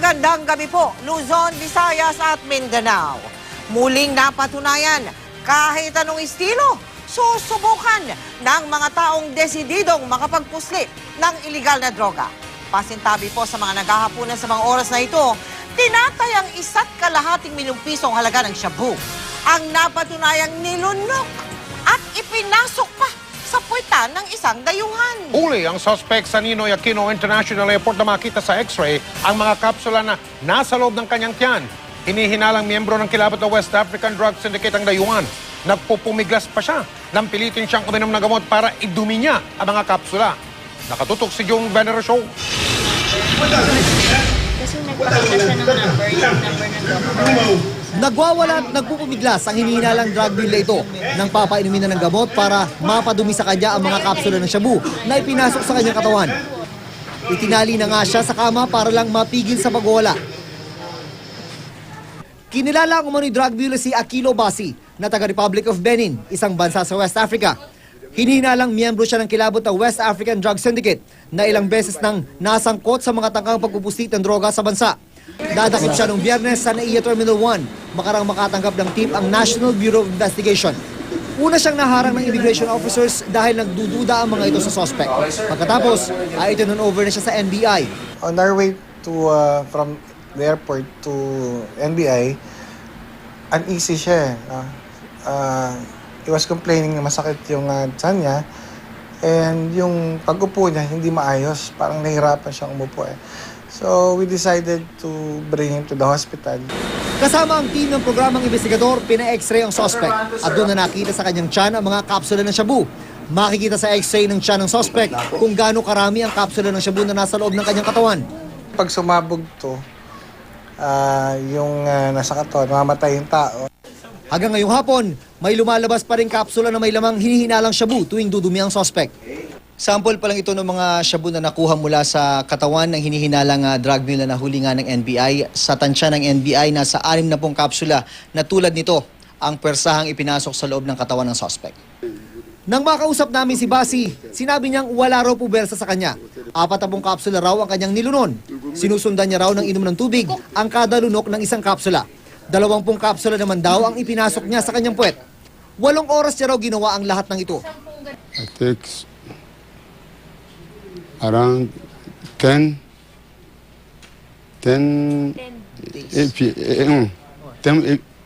Magandang gabi po, Luzon, Visayas at Mindanao. Muling napatunayan, kahit anong estilo, susubukan ng mga taong desididong makapagpusli ng iligal na droga. Pasintabi po sa mga naghahapunan sa mga oras na ito, tinatayang 1.5 milyong pisong halaga ng shabu ang napatunayang nilunok at ipinasok pa sa puwitan ng isang dayuhan. Huli ang suspect sa Ninoy Aquino International Airport na makita sa x-ray ang mga kapsula na nasa loob ng kanyang tiyan. Hinihinalang miyembro ng kilabot na West African Drug Syndicate ang dayuhan. Nagpupumiglas pa siya nang pilitin siyang uminom ng gamot para idumi niya ang mga kapsula. Nakatutok si Jung Venera-Show. Kasi nagpakita siya ng number ng document. Nagwawala at nagpupumiglas ang hinihinalang drug deal na ito nang papainumin na ng gamot para mapadumi sa kanya ang mga kapsula ng shabu na ipinasok sa kanyang katawan. Itinali na nga siya sa kama para lang mapigil sa pagwawala. Kinilala ang umano'y drug dealer si Akilo Basi na taga Republic of Benin, isang bansa sa West Africa. Hinihinalang miyembro siya ng kilabot na West African Drug Syndicate na ilang beses nang nasangkot sa mga tangkang pagpupuslit ng droga sa bansa. Dadakip siya noong Biyernes sa NAIA Terminal 1 makarang makatanggap ng tip ang National Bureau of Investigation. Una siyang naharang ng immigration officers dahil nagdududa ang mga ito sa suspect. Pagkatapos ay itinon over na siya sa NBI. On our way to from the airport to NBI, uneasy siya. He was complaining na masakit yung tiyan niya and yung pag-upo niya hindi maayos. Parang nahihirapan siyang umupo eh. So we decided to bring him to the hospital. Kasama ang team ng programang investigador, pina-x-ray ang suspect at doon na nakita sa kanyang tiyan ang mga kapsula ng shabu. Makikita sa x-ray ng tiyan ng suspect kung gaano karami ang kapsula ng shabu na nasa loob ng kanyang katawan. Pag sumabog to, yung nasa katawan, mamatay yung tao. Hanggang ngayong hapon, may lumalabas pa rin kapsula na may lamang hinihinalang shabu tuwing dudumi ang suspect. Sample pa lang ito ng mga shabu na nakuha mula sa katawan ng hinihinalang drug deal na nahuli nga ng NBI. Sa tansya ng NBI, nasa 60 kapsula na tulad nito ang pwersahang ipinasok sa loob ng katawan ng suspect. Nang makausap namin si Basi, sinabi niyang wala raw pubersa sa kanya. 40 kapsula raw ang kanyang nilunon. Sinusundan niya raw ng inom ng tubig ang kada lunok ng isang kapsula. 20 kapsula naman daw ang ipinasok niya sa kanyang puwet. 8 oras niya raw ginawa ang lahat ng ito. It takes around 10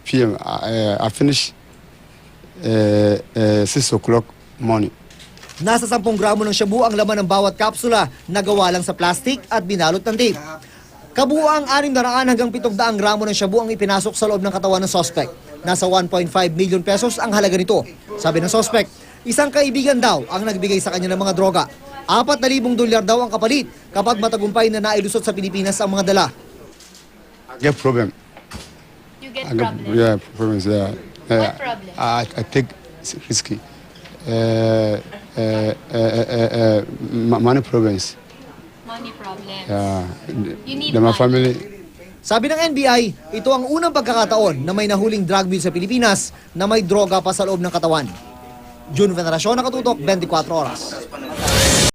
p.m. I finish 6 o'clock morning. Nasa 10 gramo ng shabu ang laman ng bawat kapsula na gawa lang sa plastic at binalot ng tape. Kabuuang 600 hanggang 700 gramo ng shabu ang ipinasok sa loob ng katawan ng suspect. Nasa 1.5 million pesos ang halaga nito. Sabi ng suspect, isang kaibigan daw ang nagbigay sa kanya ng mga droga. $4,000 daw ang kapalit kapag matagumpay na nailusot sa Pilipinas ang mga dala. I get problem. You get problem? Yeah, problems. Yeah. What problem? I take risky. Money problems. Money problems. Yeah. You need My money. family. Sabi ng NBI, ito ang unang pagkakataon na may nahuling drug deal sa Pilipinas na may droga pa sa loob ng katawan. June Veneracion, nakatutok, 24 oras.